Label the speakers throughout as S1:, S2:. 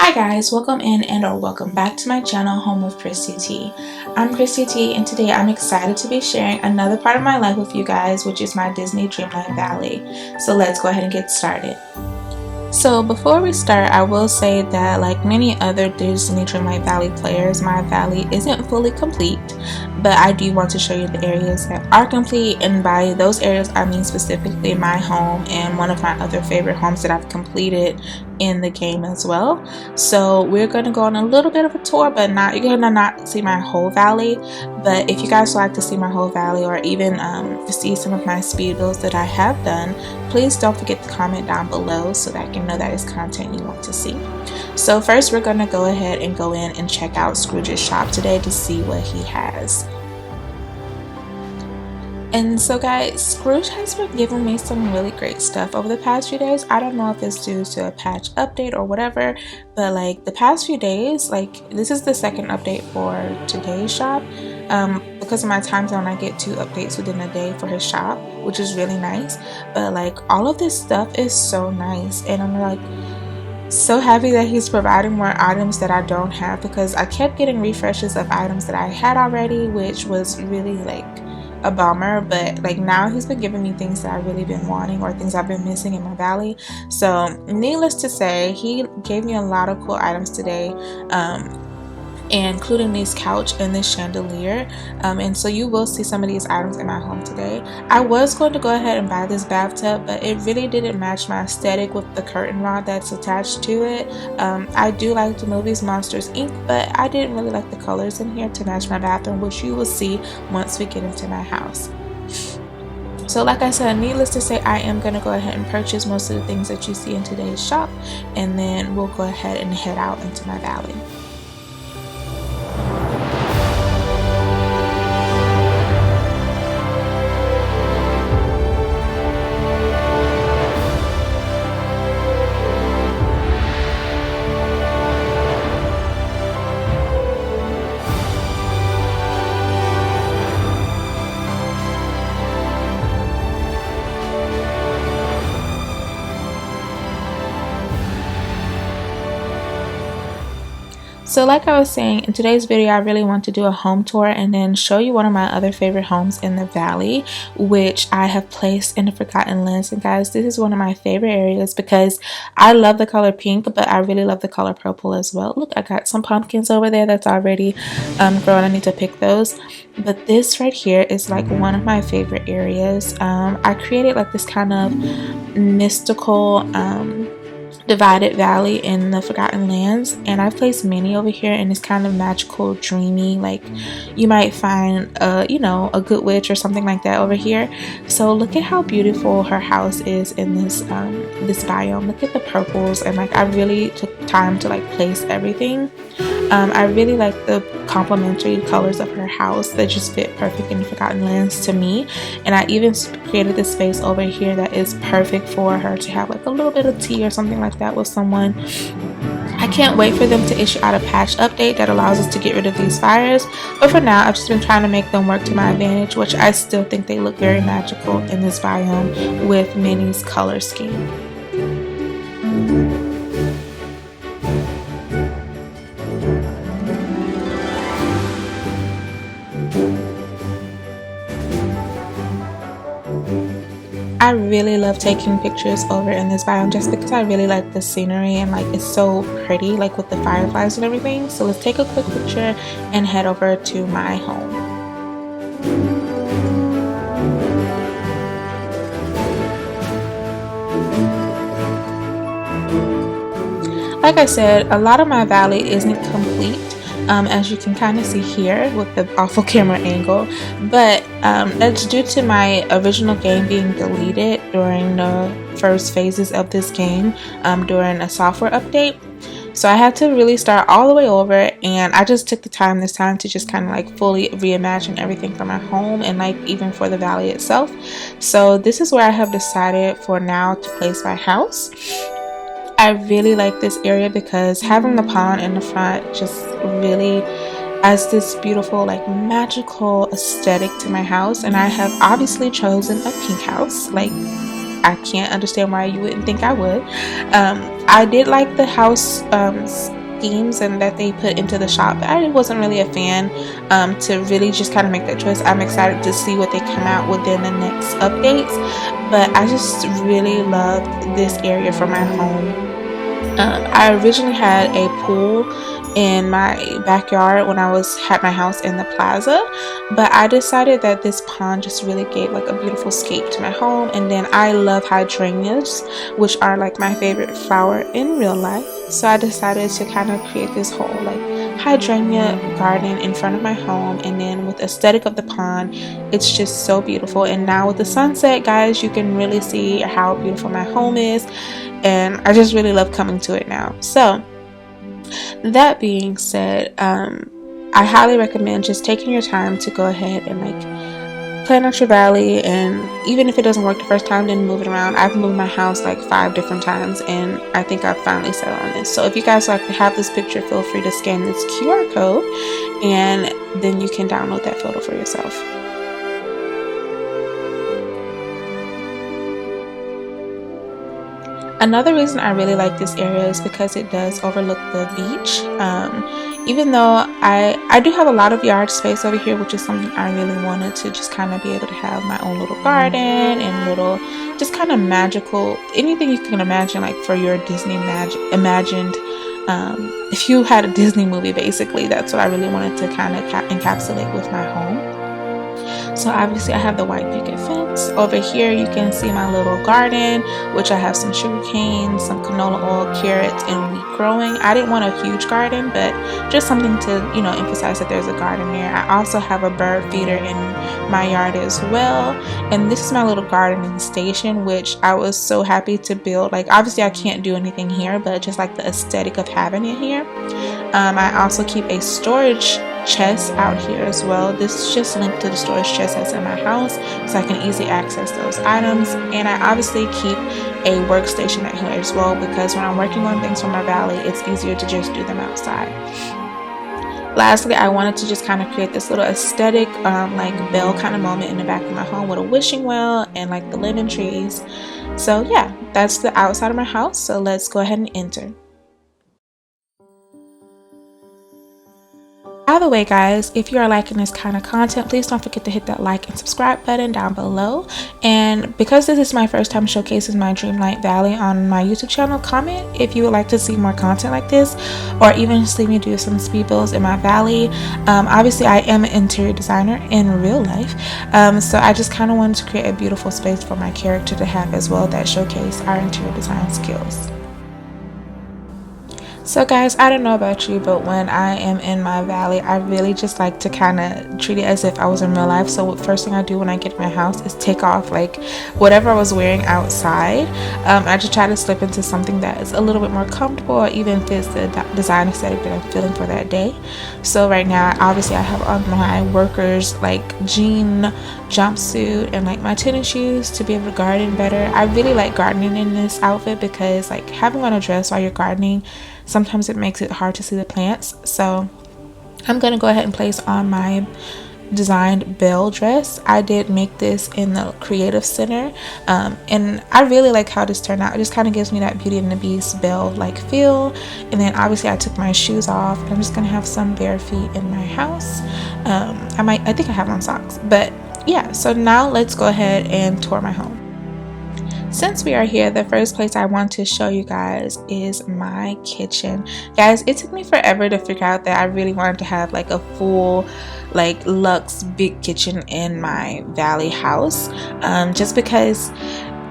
S1: Hi guys, welcome in and or welcome back to my channel, Home with Christy T. I'm Christy T and today I'm excited to be sharing another part of my life with you guys, which is my Disney Dreamlight Valley. So let's go ahead and get started. So before we start, I will say that like many other Disney Dreamlight Valley players, my valley isn't fully complete, but I do want to show you the areas that are complete, and by those areas I mean specifically my home and one of my other favorite homes that I've completed in the game as well. So we're going to go on a little bit of a tour, but you're going to not see my whole valley. But if you guys would like to see my whole valley, or even to see some of my speed builds that I have done, please don't forget to comment down below so that I can know that is content you want to see. So first we're going to go ahead and go in and check out Scrooge's shop today to see what he has. And so guys, Scrooge has been giving me some really great stuff over the past few days. I don't know if it's due to a patch update or whatever, but like the past few days, like this is the second update for today's shop. Because of my time zone, I get 2 updates within a day for his shop, which is really nice. But like all of this stuff is so nice, and I'm like so happy that he's providing more items that I don't have, because I kept getting refreshes of items that I had already, which was really like a bummer. But like now he's been giving me things that I've really been wanting, or things I've been missing in my valley. So needless to say, he gave me a lot of cool items today, including this couch and this chandelier, and so you will see some of these items in my home today. I was going to go ahead and buy this bathtub, but it really didn't match my aesthetic with the curtain rod that's attached to it. I do like the movies Monsters Inc., but I didn't really like the colors in here to match my bathroom, which you will see once we get into my house. So like I said, needless to say, I am going to go ahead and purchase most of the things that you see in today's shop, and then we'll go ahead and head out into my valley. So like I was saying, in today's video I really want to do a home tour and then show you one of my other favorite homes in the valley, which I have placed in the Forgotten Lands. And guys, this is one of my favorite areas because I love the color pink, but I really love the color purple as well. Look, I got some pumpkins over there that's already grown. I need to pick those. But this right here is like one of my favorite areas. I created like this kind of mystical divided valley in the Forgotten Lands, and I've placed many over here, and it's kind of magical, dreamy, like you might find a good witch or something like that over here. So look at how beautiful her house is in this this biome. Look at the purples, and like I really took time to like place everything. I really like the complementary colors of her house that just fit perfect in the Forgotten Lands to me. And I even created this space over here that is perfect for her to have like a little bit of tea or something like that with someone. I can't wait for them to issue out a patch update that allows us to get rid of these fires. But for now, I've just been trying to make them work to my advantage, which I still think they look very magical in this biome with Minnie's color scheme. I really love taking pictures over in this biome just because I really like the scenery, and like it's so pretty, like with the fireflies and everything. So let's take a quick picture and head over to my home. Like I said, a lot of my valley isn't complete, as you can kind of see here with the awful camera angle, but that's due to my original game being deleted during the first phases of this game during a software update. So I had to really start all the way over, and I just took the time this time to just kind of like fully reimagine everything for my home and like even for the valley itself. So this is where I have decided for now to place my house. I really like this area because having the pond in the front just really adds this beautiful like magical aesthetic to my house. And I have obviously chosen a pink house. Like I can't understand why you wouldn't think I would. I did like the house themes and that they put into the shop. I wasn't really a fan to really just kind of make that choice. I'm excited to see what they come out within the next updates, but I just really loved this area for my home. I originally had a pool in my backyard when I had my house in the plaza, but I decided that this pond just really gave like a beautiful scape to my home. And then I love hydrangeas, which are like my favorite flower in real life, so I decided to kind of create this whole like hydrangea garden in front of my home. And then with the aesthetic of the pond, it's just so beautiful. And now with the sunset, guys, you can really see how beautiful my home is, and I just really love coming to it now. So that being said, I highly recommend just taking your time to go ahead and like plan out your valley. And even if it doesn't work the first time, then move it around. I've moved my house like 5 different times, and I think I've finally settled on this. So if you guys like to have this picture, feel free to scan this QR code and then you can download that photo for yourself. Another reason I really like this area is because it does overlook the beach. Even though I do have a lot of yard space over here, which is something I really wanted to just kind of be able to have my own little garden and little just kind of magical, anything you can imagine, like for your Disney imagined, if you had a Disney movie, basically that's what I really wanted to kind of encapsulate with my home. So obviously I have the white picket fence. Over here you can see my little garden, which I have some sugar cane, some canola oil, carrots, and wheat growing. I didn't want a huge garden, but just something to, you know, emphasize that there's a garden there. I also have a bird feeder in my yard as well. And this is my little gardening station, which I was so happy to build. Like obviously I can't do anything here, but just like the aesthetic of having it here. I also keep a storage chest out here as well. This is just linked to the storage chest that's in my house, so I can easily access those items. And I obviously keep a workstation out here as well, because when I'm working on things from my valley, it's easier to just do them outside. Lastly, I wanted to just kind of create this little aesthetic like bell kind of moment in the back of my home with a wishing well and like the lemon trees. So yeah, that's the outside of my house. So let's go ahead and enter. Either way, guys, if you are liking this kind of content, please don't forget to hit that like and subscribe button down below. And because this is my first time showcasing my Dreamlight Valley on my YouTube channel, comment if you would like to see more content like this, or even see me do some speed builds in my valley. Obviously I am an interior designer in real life, so I just kind of wanted to create a beautiful space for my character to have as well, that showcase our interior design skills. So guys, I don't know about you, but when I am in my valley, I really just like to kind of treat it as if I was in real life. So the first thing I do when I get to my house is take off like whatever I was wearing outside. I just try to slip into something that is a little bit more comfortable, or even fits the design aesthetic that I'm feeling for that day. So right now, obviously I have on my workers like jean jumpsuit and like my tennis shoes to be able to garden better. I really like gardening in this outfit because like having on a dress while you're gardening, sometimes it makes it hard to see the plants. So I'm gonna go ahead and place on my designed bell dress. I did make this in the creative center, and I really like how this turned out. It just kind of gives me that Beauty and the Beast bell like feel. And then obviously I took my shoes off. I'm just gonna have some bare feet in my house. I think I have on socks, but yeah. So now let's go ahead and tour my home. Since we are here, the first place I want to show you guys is my kitchen. Guys, it took me forever to figure out that I really wanted to have like a full like luxe big kitchen in my valley house, just because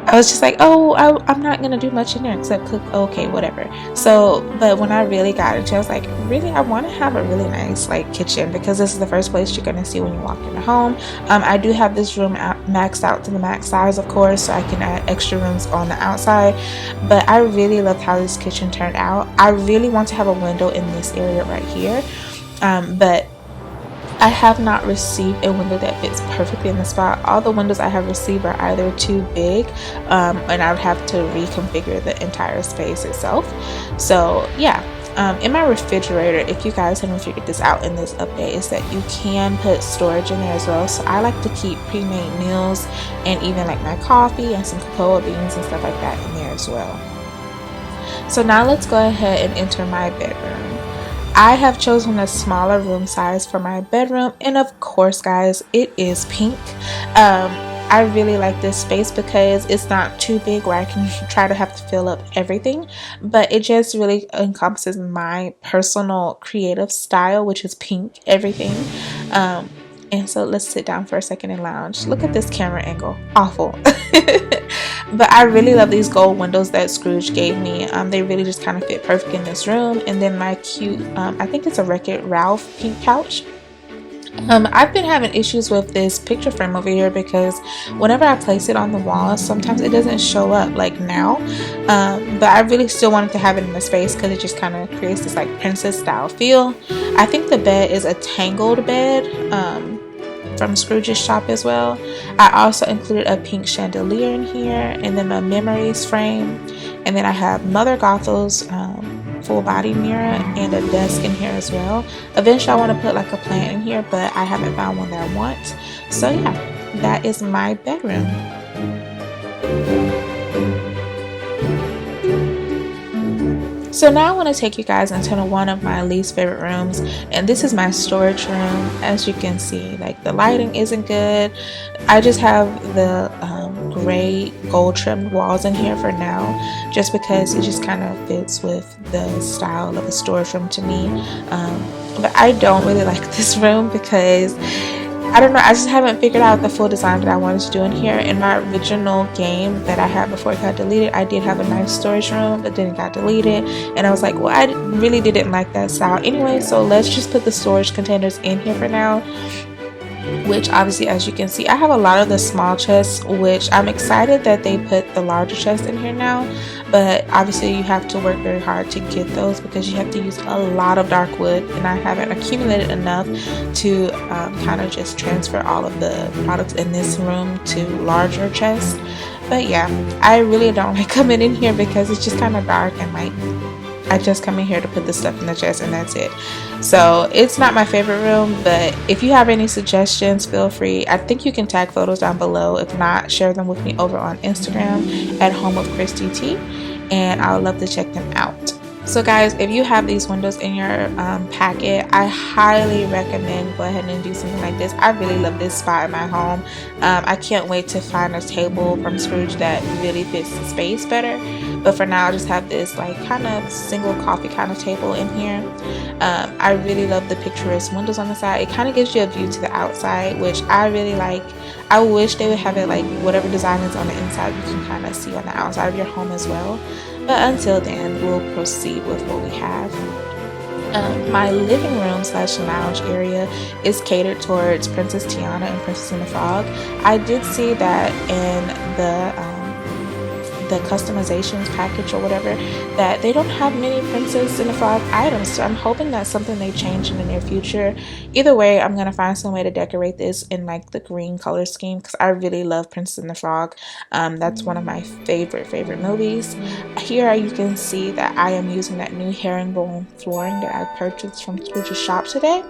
S1: I was just like, oh, I'm not gonna do much in there except cook. Okay, whatever. So but when I really got into it, I was like, really, I want to have a really nice like kitchen, because this is the first place you're gonna see when you walk in the home. I do have this room maxed out to the max size, of course, so I can add extra rooms on the outside. But I really loved how this kitchen turned out. I really want to have a window in this area right here, but I have not received a window that fits perfectly in the spot. All the windows I have received are either too big, and I would have to reconfigure the entire space itself. So yeah, In my refrigerator, if you guys haven't figured this out in this update, is that you can put storage in there as well. So I like to keep pre-made meals and even like my coffee and some cocoa beans and stuff like that in there as well. So now let's go ahead and enter my bedroom. I have chosen a smaller room size for my bedroom, and of course guys, it is pink. I really like this space because it's not too big where I can try to have to fill up everything, but it just really encompasses my personal creative style, which is pink everything. And so let's sit down for a second and lounge. Look at this camera angle, awful. But I really love these gold windows that Scrooge gave me. They really just kind of fit perfect in this room. And then my cute, I think it's a Wreck-It Ralph pink couch. I've been having issues with this picture frame over here because whenever I place it on the wall, sometimes it doesn't show up like now. But I really still wanted to have it in the space because it just kind of creates this like princess style feel. I think the bed is a tangled bed. From Scrooge's shop as well. I also included a pink chandelier in here, and then my memories frame, and then I have Mother Gothel's full body mirror and a desk in here as well. Eventually I want to put like a plant in here, but I haven't found one that I want. So yeah, that is my bedroom. So now I want to take you guys into one of my least favorite rooms, and this is my storage room. As you can see, like the lighting isn't good. I just have the gray gold trimmed walls in here for now, just because it just kind of fits with the style of a storage room to me. But I don't really like this room because I don't know, I just haven't figured out the full design that I wanted to do in here. In my original game that I had before it got deleted, I did have a nice storage room, but then it got deleted, and I was like, well, I really didn't like that style anyway, so let's just put the storage containers in here for now. Which obviously, as you can see, I have a lot of the small chests, which I'm excited that they put the larger chest in here now, but obviously you have to work very hard to get those because you have to use a lot of dark wood, and I haven't accumulated enough to kind of just transfer all of the products in this room to larger chests. But yeah, I really don't like coming in here because it's just kind of dark, and like I just come in here to put the stuff in the chest and that's it. So it's not my favorite room, but if you have any suggestions, feel free. I think you can tag photos down below. If not, share them with me over on Instagram at Home of Christy T, and I would love to check them out. So guys, if you have these windows in your packet, I highly recommend go ahead and do something like this. I really love this spot in my home. I can't wait to find a table from Scrooge that really fits the space better. But for now, I just have this like kind of single coffee kind of table in here. I really love the picturesque windows on the side. It kind of gives you a view to the outside, which I really like. I wish they would have it like whatever design is on the inside, you can kind of see on the outside of your home as well. But until then, we'll proceed with what we have. My living room / lounge area is catered towards Princess Tiana and Princess and the Frog. I did see that in the customizations package or whatever, that they don't have many Princess and the Frog items, so I'm hoping that's something they change in the near future. Either way, I'm gonna find some way to decorate this in like the green color scheme because I really love Princess and the Frog. That's one of my favorite movies. Here you can see that I am using that new herringbone flooring that I purchased from Scrooge's shop today.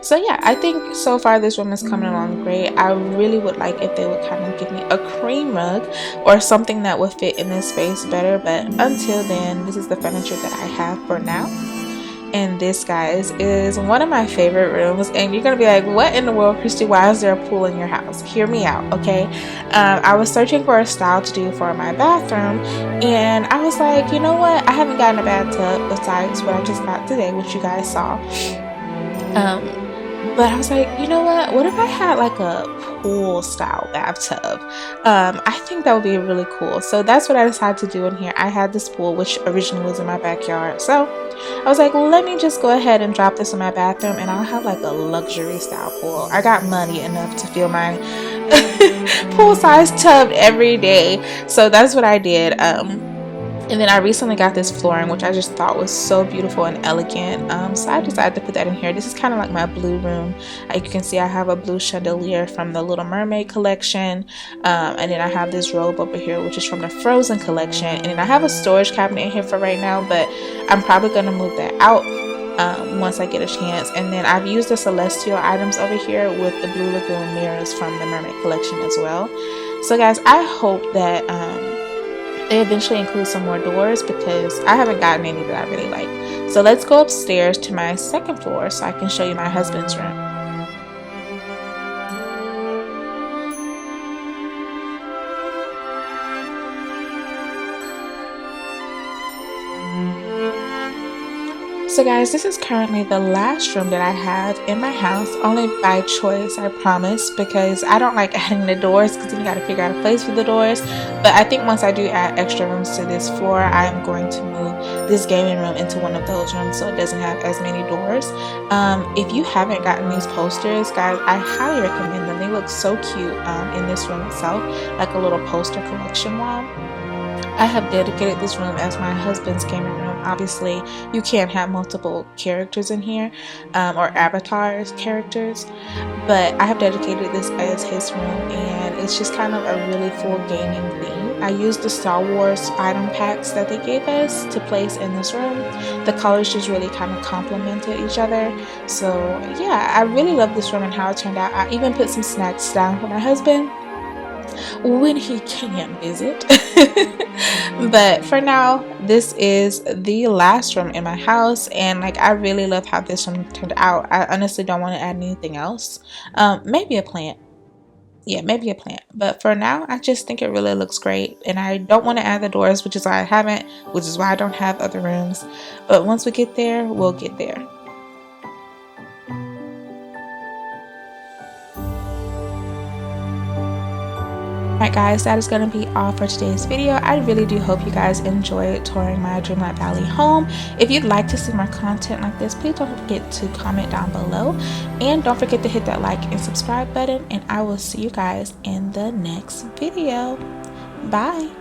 S1: So yeah, I think so far this room is coming along great. I really would like if they would kind of give me a cream rug or something that would fit in this space better, but until then, this is the furniture that I have for now. And this, guys, is one of my favorite rooms, and you're gonna be like, what in the world, Christy, why is there a pool in your house? Hear me out, okay? I was searching for a style to do for my bathroom, and I was like, you know what, I haven't gotten a bathtub besides what I just got today, which you guys saw. But I was like, you know what if I had like a pool style bathtub? I think that would be really cool. So that's what I decided to do in here. I had this pool, which originally was in my backyard, so I was like, well, let me just go ahead and drop this in my bathroom, and I'll have like a luxury style pool. I got money enough to fill my pool size tub every day, so that's what I did. And then I recently got this flooring, which I just thought was so beautiful and elegant. So I decided to put that in here. This is kind of like my blue room. You can see I have a blue chandelier from the Little Mermaid collection. And then I have this robe over here, which is from the Frozen collection. And then I have a storage cabinet in here for right now, but I'm probably going to move that out once I get a chance. And then I've used the celestial items over here with the Blue Lagoon mirrors from the Mermaid collection as well. So guys, I hope that they eventually include some more doors because I haven't gotten any that I really like. So let's go upstairs to my second floor so I can show you my husband's room. So guys, this is currently the last room that I have in my house, only by choice, I promise, because I don't like adding the doors because then you got to figure out a place for the doors. But I think once I do add extra rooms to this floor, I am going to move this gaming room into one of those rooms so it doesn't have as many doors. If you haven't gotten these posters, guys, I highly recommend them. They look so cute in this room itself, like a little poster collection wall. I have dedicated this room as my husband's gaming room. Obviously, you can't have multiple characters in here or avatars characters, but I have dedicated this as his room, and it's just kind of a really full gaming theme. I used the Star Wars item packs that they gave us to place in this room. The colors just really kind of complemented each other. So yeah, I really love this room and how it turned out. I even put some snacks down for my husband when he can visit. But for now, this is the last room in my house, and like I really love how this room turned out. I honestly don't want to add anything else. Maybe a plant. Yeah, maybe a plant. But for now, I just think it really looks great, and I don't want to add the doors, which is why I haven't, which is why I don't have other rooms. But once we get there, we'll get there. Alright guys, that is going to be all for today's video. I really do hope you guys enjoyed touring my Dreamlight Valley home. If you'd like to see more content like this, please don't forget to comment down below. And don't forget to hit that like and subscribe button. And I will see you guys in the next video. Bye!